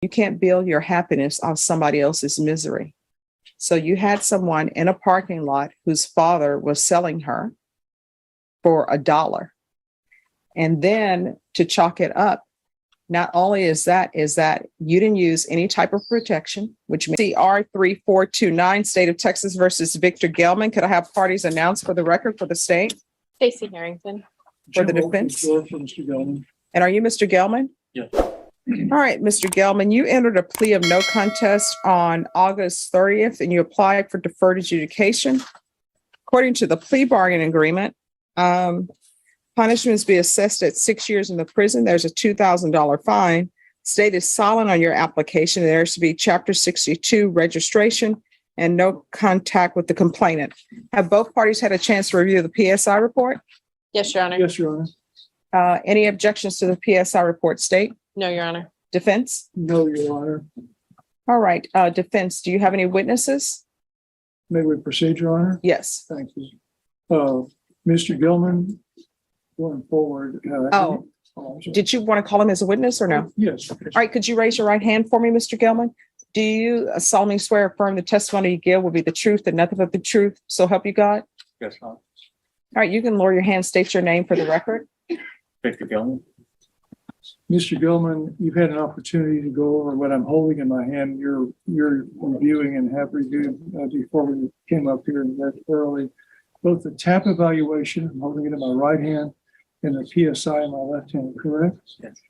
You can't build your happiness on somebody else's misery. So you had someone in a parking lot whose father was selling her for $1. And then to chalk it up, not only is that you didn't use any type of protection, which means CR 3429, State of Texas versus Victor Gelman. Could I have parties announced for the record for the state? Stacey Harrington. For the defense? Mr. Gelman. And are you Mr. Gelman? Yes. All right, Mr. Gelman, you entered a plea of no contest on August 30th, and you applied for deferred adjudication. According to the plea bargain agreement, punishments be assessed at 6 years in the prison. There's a $2,000 fine. State is silent on your application. There's to be Chapter 62 registration and no contact with the complainant. Have both parties had a chance to review the PSI report? Yes, Your Honor. Yes, Your Honor. Any objections to the PSI report, State? No, Your Honor. Defense? No, Your Honor. All right, defense, do you have any witnesses? May we proceed, Your Honor? Yes. Thank you. Mr. Gilman, going forward. Did you want to call him as a witness or no? Yes. All right, could you raise your right hand for me, Mr. Gelman? Do you solemnly swear or affirm the testimony you give will be the truth and nothing but the truth, so help you God? Yes, Your Honor. All right, you can lower your hand, state your name for the record. Victor Gilman. Mr. Gilman, you've had an opportunity to go over what I'm holding in my hand. You're reviewing and have reviewed before we came up here and read thoroughly both the TAP evaluation, I'm holding it in my right hand, and the PSI in my left hand, correct? Yes.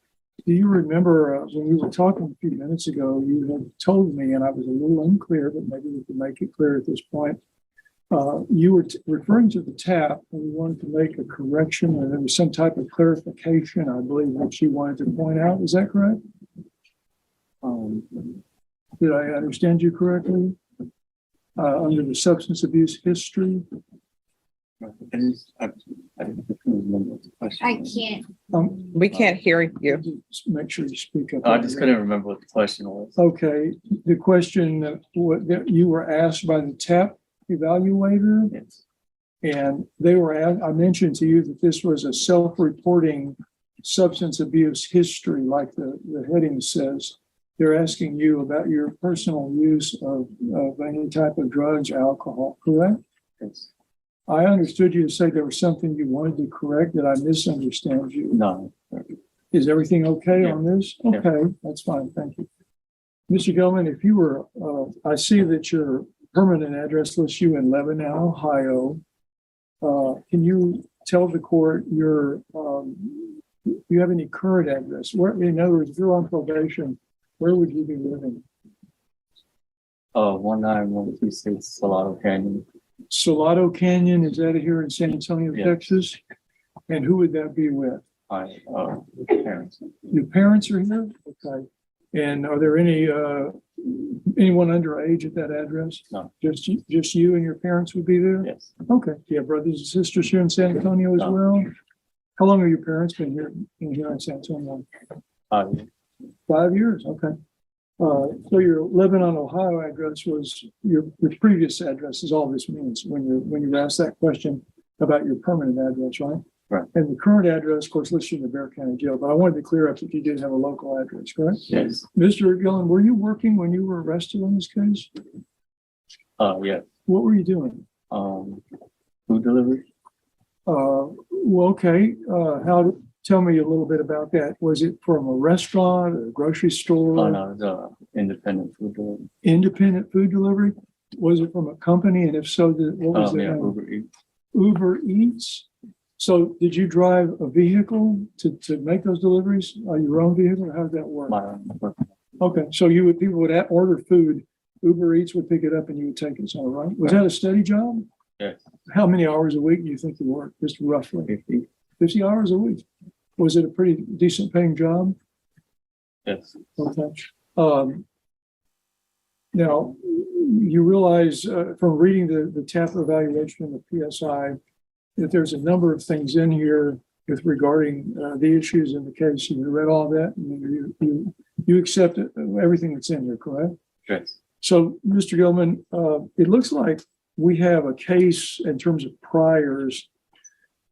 Do you remember when we were talking a few minutes ago, you had told me, and I was a little unclear, but maybe we can make it clear at this point. You were referring to the TAP, and we wanted to make a correction, and there was some type of clarification, I believe, that you wanted to point out. Is that correct? Did I understand you correctly? Under the substance abuse history? I didn't remember what the question I was. can't. We can't hear you. Just make sure you speak up. I just couldn't remember what the question was. Okay, the question that you were asked by the TAP evaluator, Yes. and they were asked, I mentioned to you that this was a self-reporting substance abuse history, like the heading says. They're asking you about your personal use of any type of drugs, alcohol, correct? Yes. I understood you to say there was something you wanted to correct. Did I misunderstand you? No. Is everything okay Yeah. on this? Yeah. Okay, that's fine. Thank you. Mr. Gilman, if you were, I see that your permanent address lists you in Lebanon, Ohio. Can you tell the court you have any current address? Where, in other words, if you're on probation, where would you be living? 19126 Salado Canyon. Salado Canyon, is that here in San Antonio, Yeah. Texas? And who would that be with? My parents. Your parents are here? Okay. And are there anyone underage at that address? No. Just you and your parents would be there? Yes. Okay. Do you have brothers and sisters here in San Antonio as No. well? How long have your parents been here in San Antonio? 5 years. 5 years. Okay. So your Lebanon, Ohio address was your previous address is all this means when you asked that question about your permanent address, right? Right. And the current address, of course, listed in the Bexar County Jail, but I wanted to clear up that you did have a local address, correct? Yes. Mr. Gillen, were you working when you were arrested on this case? Yeah. What were you doing? Food delivery. Well, okay. Tell me a little bit about that. Was it from a restaurant or a grocery store? Oh, no, it's independent food delivery. Independent food delivery? Was it from a company? And if so, what was the Yeah, name? Uber Eats. Uber Eats? So did you drive a vehicle to make those deliveries? Your own vehicle? How did that work? My own. Okay, so people would order food, Uber Eats would pick it up and you would take it, so right? Was that a steady job? Yes. How many hours a week do you think you worked, just roughly? 50 hours a week. Was it a pretty decent paying job? Yes. Okay. Now, you realize from reading the TAP evaluation and the PSI that there's a number of things in here with regarding the issues in the case. You read all that and you accept everything that's in there, correct? Yes. So, Mr. Gilman, it looks like we have a case in terms of priors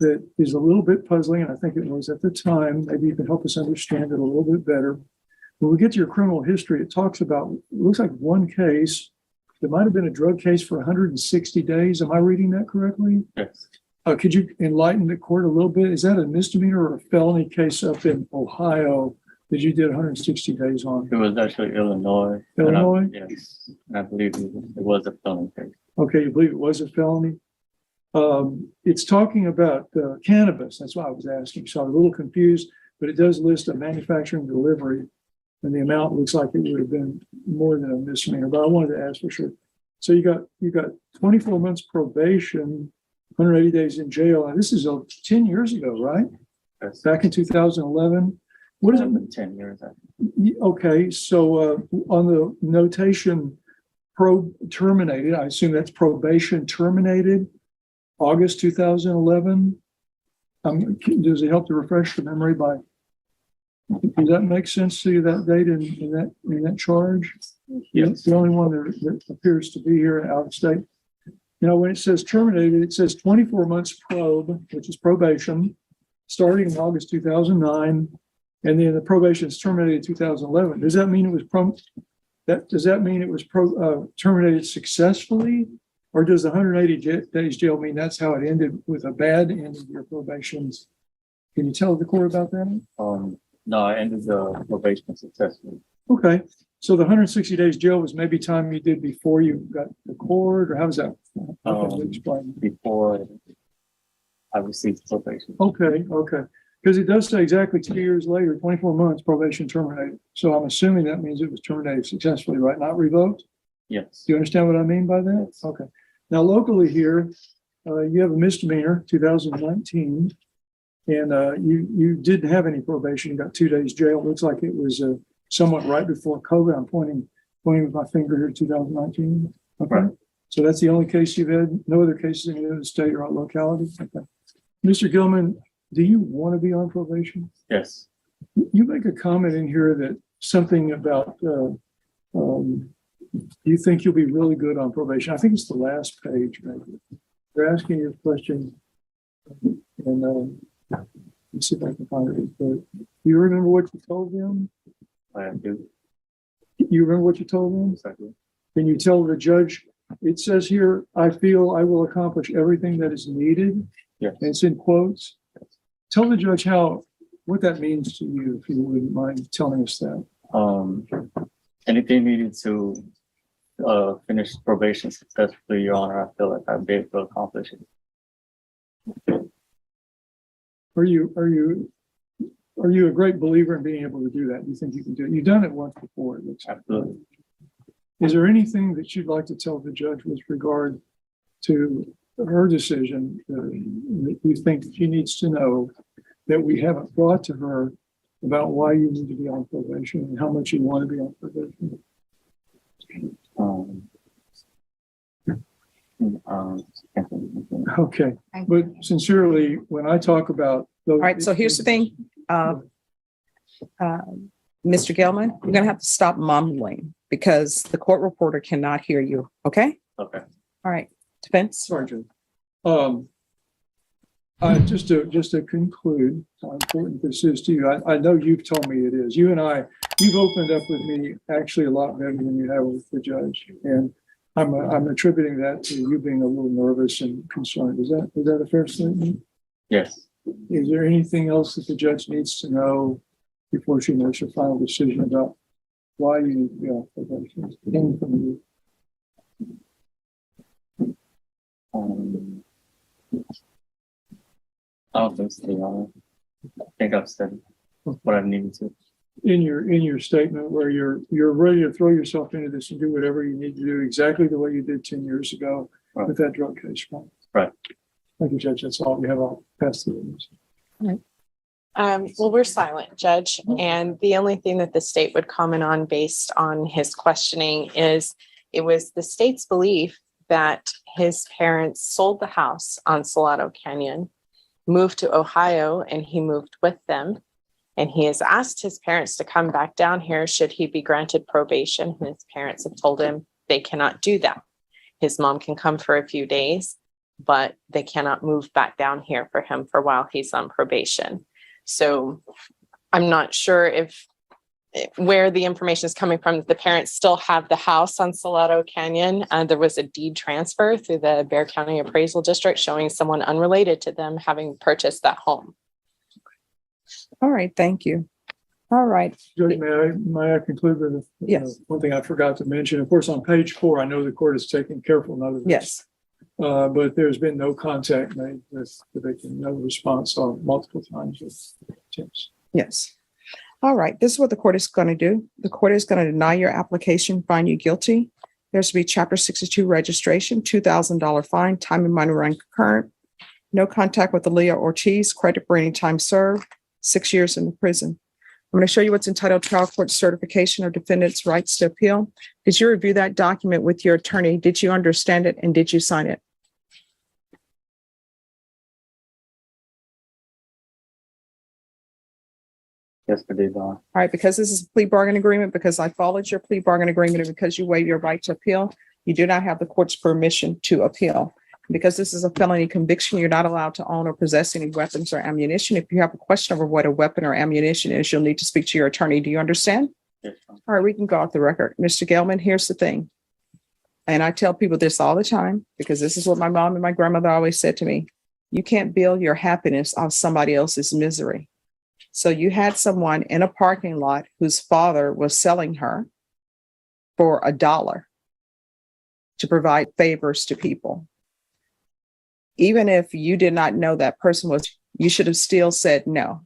that is a little bit puzzling, and I think it was at the time. Maybe you can help us understand it a little bit better. when we get to your criminal history, it talks about, it looks like one case, there might have been a drug case for 160 days. Am I reading that correctly? Yes. Could you enlighten the court a little bit? Is that a misdemeanor or a felony case up in Ohio that you did 160 days on? It was actually Illinois. Illinois? Yes. And I believe it was a felony case. Okay, you believe it was a felony? It's talking about cannabis. That's why I was asking. So I was a little confused, but it does list a manufacturing delivery, and the amount looks like it would have been more than a misdemeanor. But I wanted to ask for sure. So you got 24 months probation, 180 days in jail. Now, this is 10 years ago, right? Yes. Back in 2011. What is it? 10 years. Okay, so on the notation, terminated. I assume that's probation terminated. August 2011. Does it help to refresh the memory by? Does that make sense to you, that date in that charge? Yes. The only one that appears to be here out of state. You know, when it says terminated, it says 24 months probe, which is probation, starting in August 2009, and then the probation is terminated in 2011. Does that mean it was terminated successfully? Or does the 180 days jail mean that's how it ended, with a bad end of your probations? Can you tell the court about that? No, I ended the probation successfully. Okay, so the 160 days jail was maybe time you did before you got the court, or how does that? How can you explain? Before I received probation. Okay, because it does say exactly 2 years later, 24 months probation terminated. So I'm assuming that means it was terminated successfully, right? Not revoked? Yes. Do you understand what I mean by that? Yes. Okay. Now, locally here, you have a misdemeanor, 2019, and you didn't have any probation. You got 2 days jail. Looks like it was somewhat right before COVID. I'm pointing with my finger here, 2019. Okay. Right. So that's the only case you've had. No other cases in the state or locality. Okay. Mr. Gilman, do you want to be on probation? Yes. You make a comment in here that something about you think you'll be really good on probation. I think it's the last page, maybe. They're asking you a question, and let's see if I can find it. But do you remember what you told them? I do. You remember what you told them? Yes, I do. Can you tell the judge? It says here, I feel I will accomplish everything that is needed. Yes. And it's in quotes. Tell the judge what that means to you, if you wouldn't mind telling us that. Anything needed to finish probation successfully, Your Honor, I feel like I've been able to accomplish it. Are you a great believer in being able to do that? Do you think you can do it? You've done it once before, it looks like. Absolutely. Is there anything that you'd like to tell the judge with regard to her decision that you think she needs to know that we haven't brought to her about why you need to be on probation and how much you want to be on probation? Okay, but sincerely, when I talk about those, All right, so here's the thing. Mr. Gelman, you're going to have to stop mumbling because the court reporter cannot hear you. Okay? Okay. All right. Defense. Sergeant. Just to conclude how important this is to you, I know you've told me it is. You've opened up with me actually a lot better than you have with the judge, and I'm attributing that to you being a little nervous and concerned. Is that a fair statement? Yes. Is there anything else that the judge needs to know before she makes her final decision about why you need to be on probation? Anything from you? I don't think so, Your Honor. I think I've said what I needed to. In your statement where you're ready to throw yourself into this and do whatever you need to do exactly the way you did 10 years ago with that drug case. Right. Thank you, Judge. That's all we have. I'll pass the witness. Well, we're silent, Judge. And the only thing that the state would comment on based on his questioning is it was the state's belief that his parents sold the house on Salado Canyon, moved to Ohio, and he moved with them. And he has asked his parents to come back down here should he be granted probation. And his parents have told him they cannot do that. His mom can come for a few days, but they cannot move back down here for him for while he's on probation. So I'm not sure if where the information is coming from, the parents still have the house on Salado Canyon. There was a deed transfer through the Bexar County Appraisal District showing someone unrelated to them having purchased that home. All right, thank you. All right, Judge, may I conclude with Yes. one thing I forgot to mention? Of course, on page 4, I know the court is taking careful note of this. yes, But there's been no contact made with the victim, no response on multiple times with attempts. yes. All right, this is what the court is going to do. The court is going to deny your application, find you guilty. There's to be Chapter 62 registration, $2,000 fine, time and money run concurrent. No contact with Aaliyah Ortiz, credit for any time served, 6 years in the prison. I'm going to show you what's entitled Trial Court Certification of Defendant's Rights to Appeal. Did you review that document with your attorney? Did you understand it and did you sign it? Yes, I did, Your Honor. All right, because this is a plea bargain agreement, because I followed your plea bargain agreement, and because you waive your right to appeal, you do not have the court's permission to appeal. Because this is a felony conviction, you're not allowed to own or possess any weapons or ammunition. If you have a question over what a weapon or ammunition is, you'll need to speak to your attorney. Do you understand? Yes, Your Honor. All right, we can go off the record. Mr. Gelman, here's the thing. And I tell people this all the time, because this is what my mom and my grandmother always said to me. You can't build your happiness on somebody else's misery. So you had someone in a parking lot whose father was selling her for $1 to provide favors to people. Even if you did not know that person was, you should have still said no,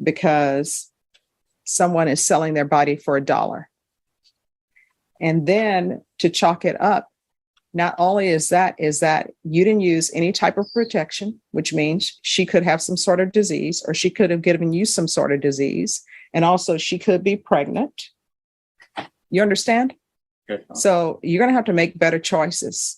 because someone is selling their body for $1. And then to chalk it up, not only is that you didn't use any type of protection, which means she could have some sort of disease, or she could have given you some sort of disease. And also she could be pregnant. You understand? Yes, Your Honor. So you're going to have to make better choices,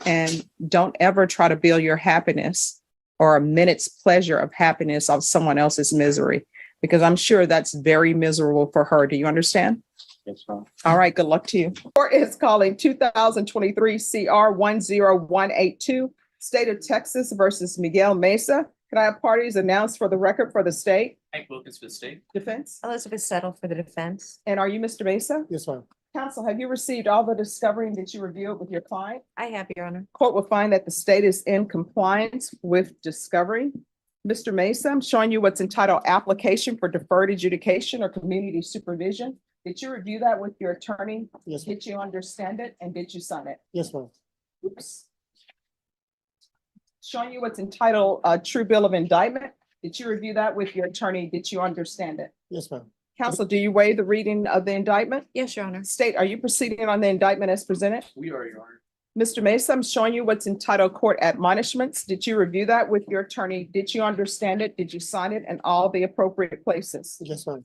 and don't ever try to build your happiness or a minute's pleasure of happiness off someone else's misery, because I'm sure that's very miserable for her. Do you understand? Yes, Your Honor. All right, good luck to you. Court is calling 2023 CR 10182, State of Texas versus Miguel Mesa. Can I have parties announced for the record for the state Hank Wilkins for the state. defense? Elizabeth Settle for the defense. And are you Mr. Mesa? Yes, ma'am. Counsel, have you received all the discovery and did you review it with your client? I have, Your Honor. Court will find that the state is in compliance with discovery. Mr. Mesa, I'm showing you what's entitled Application for Deferred Adjudication or Community Supervision. Did you review that with your attorney? Yes, Did you understand it and did you sign it? yes, ma'am. Oops. Showing you what's entitled True Bill of Indictment. Did you review that with your attorney? Did you understand it? Yes, ma'am. Counsel, do you waive the reading of the indictment? Yes, Your Honor. State, are you proceeding on the indictment as presented? We are, Your Honor. Mr. Mesa, I'm showing you what's entitled Court Admonishments. Did you review that with your attorney? Did you understand it? Did you sign it in all the appropriate places? Yes, ma'am.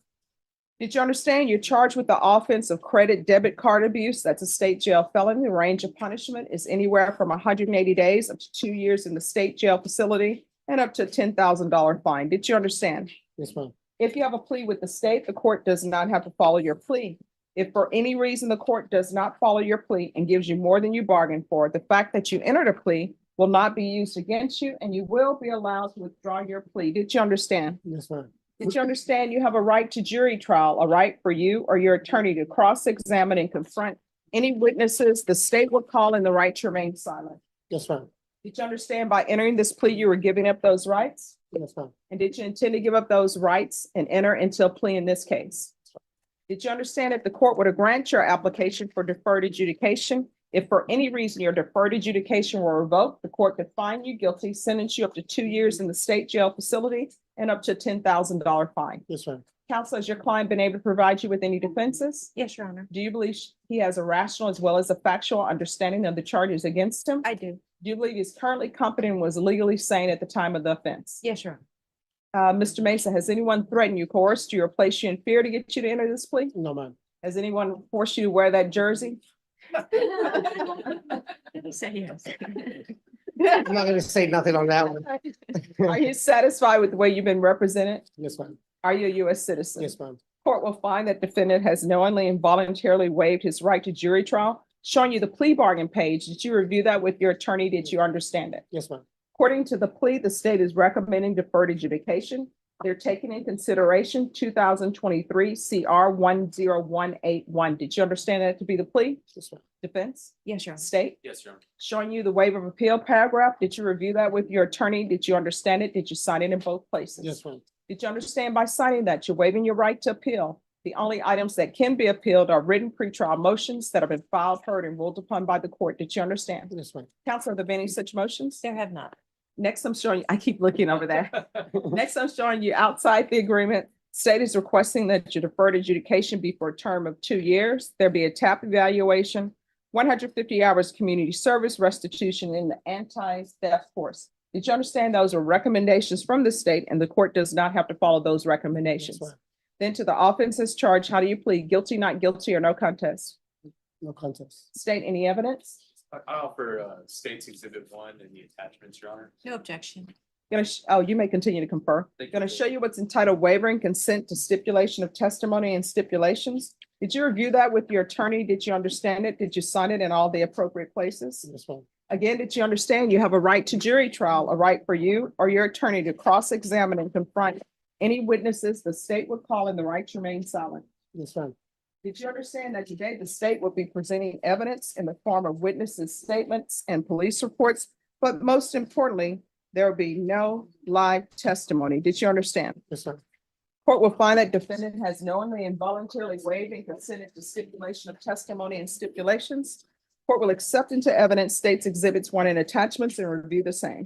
Did you understand you're charged with the offense of credit debit card abuse? That's a state jail felony. The range of punishment is anywhere from 180 days up to 2 years in the state jail facility and up to a $10,000 fine. Did you understand? Yes, ma'am. If you have a plea with the state, the court does not have to follow your plea. If for any reason the court does not follow your plea and gives you more than you bargained for, the fact that you entered a plea will not be used against you and you will be allowed to withdraw your plea. Did you understand? Yes, ma'am. Did you understand you have a right to jury trial, a right for you or your attorney to cross-examine and confront any witnesses the state would call and the right to remain silent? Yes, ma'am. Did you understand by entering this plea, you were giving up those rights? Yes, ma'am. And did you intend to give up those rights and enter into a plea in this case? Did you understand if the court were to grant your application for deferred adjudication, if for any reason your deferred adjudication were revoked, the court could find you guilty, sentence you up to 2 years in the state jail facility and up to a $10,000 fine? Yes, ma'am. Counsel, has your client been able to provide you with any defenses? Yes, Your Honor. Do you believe he has a rational as well as a factual understanding of the charges against him? I do. Do you believe he's currently competent and was legally sane at the time of the offense? Yes, Your Honor. Mr. Mesa, has anyone threatened you, coerced you, or placed you in fear to get you to enter this plea? No, ma'am. Has anyone forced you to wear that jersey? Say yes. I'm not gonna say nothing on that one. Are you satisfied with the way you've been represented? Yes, ma'am. Are you a U.S. citizen? Yes, ma'am. Court will find that defendant has knowingly and voluntarily waived his right to jury trial. Showing you the plea bargain page. Did you review that with your attorney? Did you understand it? Yes, ma'am. According to the plea, the state is recommending deferred adjudication. They're taking in consideration 2023 CR 10181. Did you understand that to be the plea? Defense? Yes, Your Honor. State? Yes, Your Honor. Showing you the waiver of appeal paragraph. Did you review that with your attorney? Did you understand it? Did you sign it in both places? Yes, ma'am. Did you understand by signing that you're waiving your right to appeal? The only items that can be appealed are written pretrial motions that have been filed, heard, and ruled upon by the court. Did you understand? Yes, ma'am. Counselor, have there been any such motions? There have not. Next, I'm showing you, I keep looking over there. Next, I'm showing you outside the agreement. State is requesting that your deferred adjudication be for a term of 2 years. There be a TAP evaluation, 150 hours community service, restitution in the anti-theft course. Did you understand those are recommendations from the state and the court does not have to follow those recommendations? Yes, ma'am. Then to the offenses charged, how do you plead? Guilty, not guilty, or no contest? No contest. State any evidence? I offer State's Exhibit 1 and the attachments, Your Honor. No objection. Oh, you may continue to confer. Thank Going you. to show you what's entitled waiver and consent to stipulation of testimony and stipulations. Did you review that with your attorney? Did you understand it? Did you sign it in all the appropriate places? Yes, ma'am. Again, did you understand you have a right to jury trial, a right for you or your attorney to cross-examine and confront any witnesses the state would call in the right to remain silent? Yes, ma'am. Did you understand that today the state will be presenting evidence in the form of witnesses' statements and police reports? But most importantly, there will be no live testimony. Did you understand? Yes, ma'am. Court will find that defendant has knowingly and voluntarily waived and consented to stipulation of testimony and stipulations. Court will accept into evidence states exhibits 1 and attachments and review the same.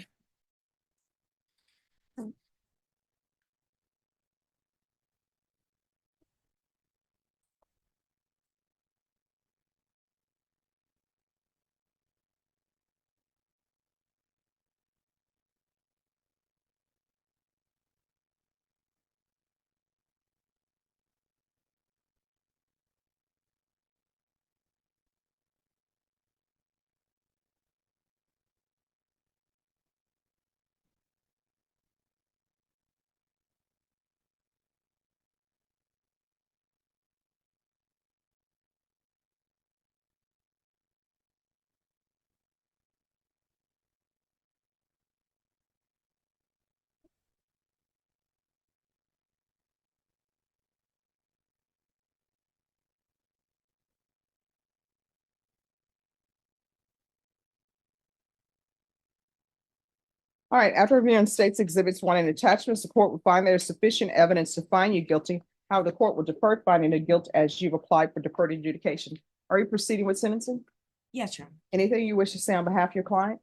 All right, after reviewing states exhibits 1 and attachments, the court will find there is sufficient evidence to find you guilty. However, the court will defer finding of guilt as you've applied for deferred adjudication. Are you proceeding with sentencing? Yes, Your Honor. Anything you wish to say on behalf of your client?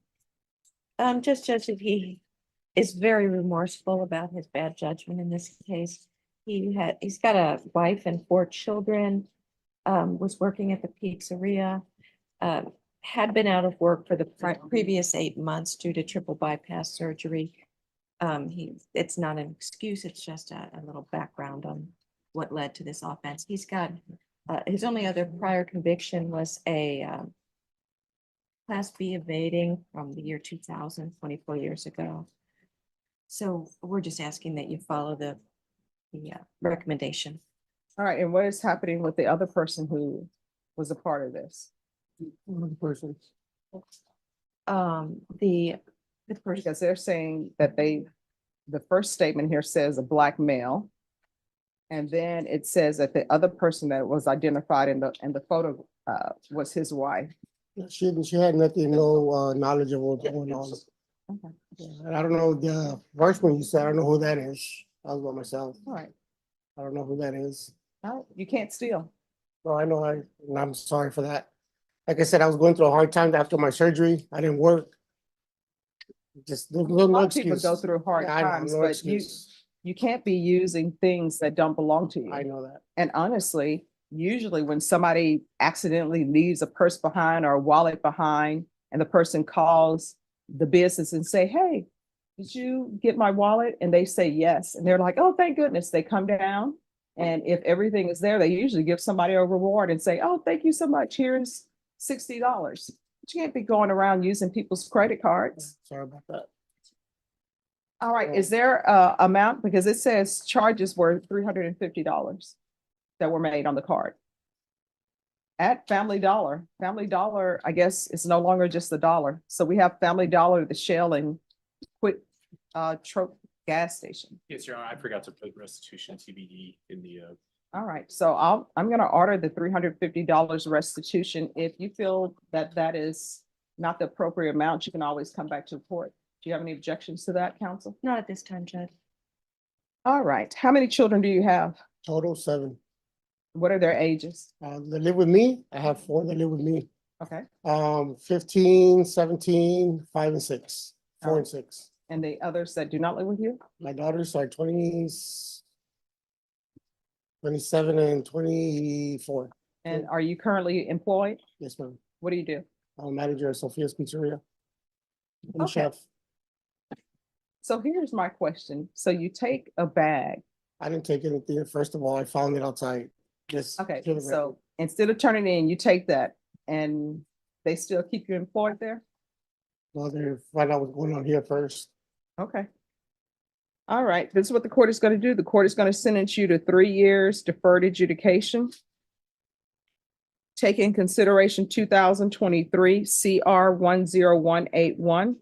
Just Judge, that he is very remorseful about his bad judgment in this case. He's got a wife and 4 children, was working at the pizzeria, had been out of work for the previous 8 months due to triple bypass surgery. It's not an excuse, it's just a little background on what led to this offense. He's got, his only other prior conviction was a Class B evading from the year 2000, 24 years ago. So we're just asking that you follow the recommendation. All right, and what is happening with the other person who was a part of this? One person. The person, Because they're saying that the first statement here says a black male. And then it says that the other person that was identified in the photo was his wife. She had nothing, no knowledge of what's going on. Okay. Yeah, and I don't know, the first one you said, I don't know who that is. I was by myself. All right, I don't know who that is. no, you can't steal. No, I know, and I'm sorry for that. Like I said, I was going through a hard time after my surgery. I didn't work. Just, A no lot of people excuse. go through hard Yeah, I know, times, no but excuse. you can't be using things that don't belong to you. I know that. And honestly, usually when somebody accidentally leaves a purse behind or a wallet behind and the person calls the business and say, hey, did you get my wallet? And they say yes. And they're like, oh, thank goodness. They come down. And if everything is there, they usually give somebody a reward and say, oh, thank you so much. Here's $60. But you can't be going around using people's credit cards. Sorry about that. All right, is there a amount? Because it says charges were $350 that were made on the card. At Family Dollar, I guess it's no longer just the dollar. So we have Family Dollar, the Shell and Quick Trope gas station. Yes, Your Honor, I forgot to put restitution TBD in the, All right, so I'm gonna order the $350 restitution. If you feel that that is not the appropriate amount, you can always come back to the court. Do you have any objections to that, counsel? Not at this time, Judge. All right, how many children do you have? Total 7. What are their ages? They live with me. I have 4 that live with me. Okay, 15, 17, 5 and 6, 4 and 6. and the others that do not live with you? My daughters are 27 and 24. And are you currently employed? Yes, ma'am. What do you do? I'm a manager at Sophia's Pizzeria. I'm a Okay. chef. So here's my question. So you take a bag. I didn't take anything. First of all, I found it outside. Just Okay, for the so record. instead of turning it in, you take that and they still keep you employed there? Well, they find out what's going on here first. Okay. All right, this is what the court is going to do. The court is going to sentence you to 3 years deferred adjudication. Take in consideration 2023 CR 10181.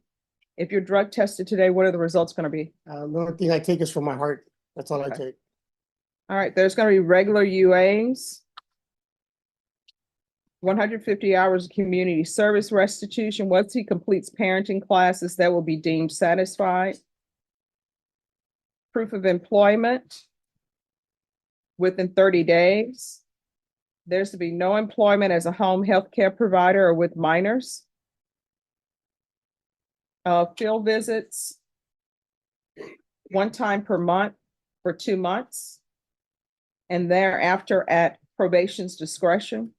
If you're drug tested today, what are the results going to be? The only thing I take is from my heart. That's all I Okay. take. All right, there's going to be regular UAs. 150 hours of community service restitution. Once he completes parenting classes, that will be deemed satisfied. Proof of employment within 30 days. There's to be no employment as a home health care provider or with minors. Field visits 1 time per month for 2 months. And thereafter at probation's discretion.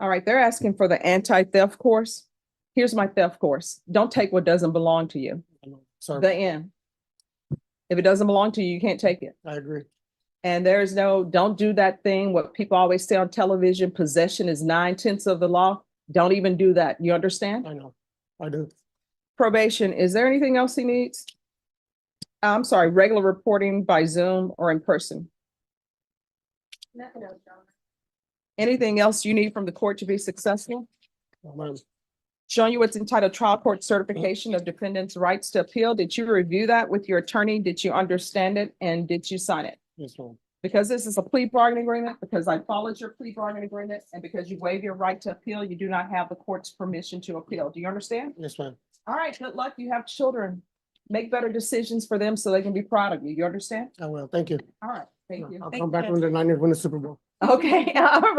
All right, they're asking for the anti-theft course. Here's my theft course. Don't take what doesn't belong to you. Sorry, The end. If it doesn't belong to you, you can't take it. I agree. And there's no, don't do that thing, what people always say on television, possession is 9/10 of the law. Don't even do that. You understand? I know. I do. Probation, is there anything else he needs? I'm sorry, regular reporting by Zoom or in person? Anything else you need from the court to be successful? Ma'am, Showing you what's entitled trial court certification of defendant's rights to appeal. Did you review that with your attorney? Did you understand it? And did you sign it? yes, ma'am. Because this is a plea bargaining agreement, because I followed your plea bargaining agreement, and because you waive your right to appeal, you do not have the court's permission to appeal. Do you understand? Yes, ma'am. All right, good luck. You have children. Make better decisions for them so they can be proud of you. You understand? I will. Thank you. All right, thank you. I'll come back when the Niners win the Super Bowl. Okay, all right.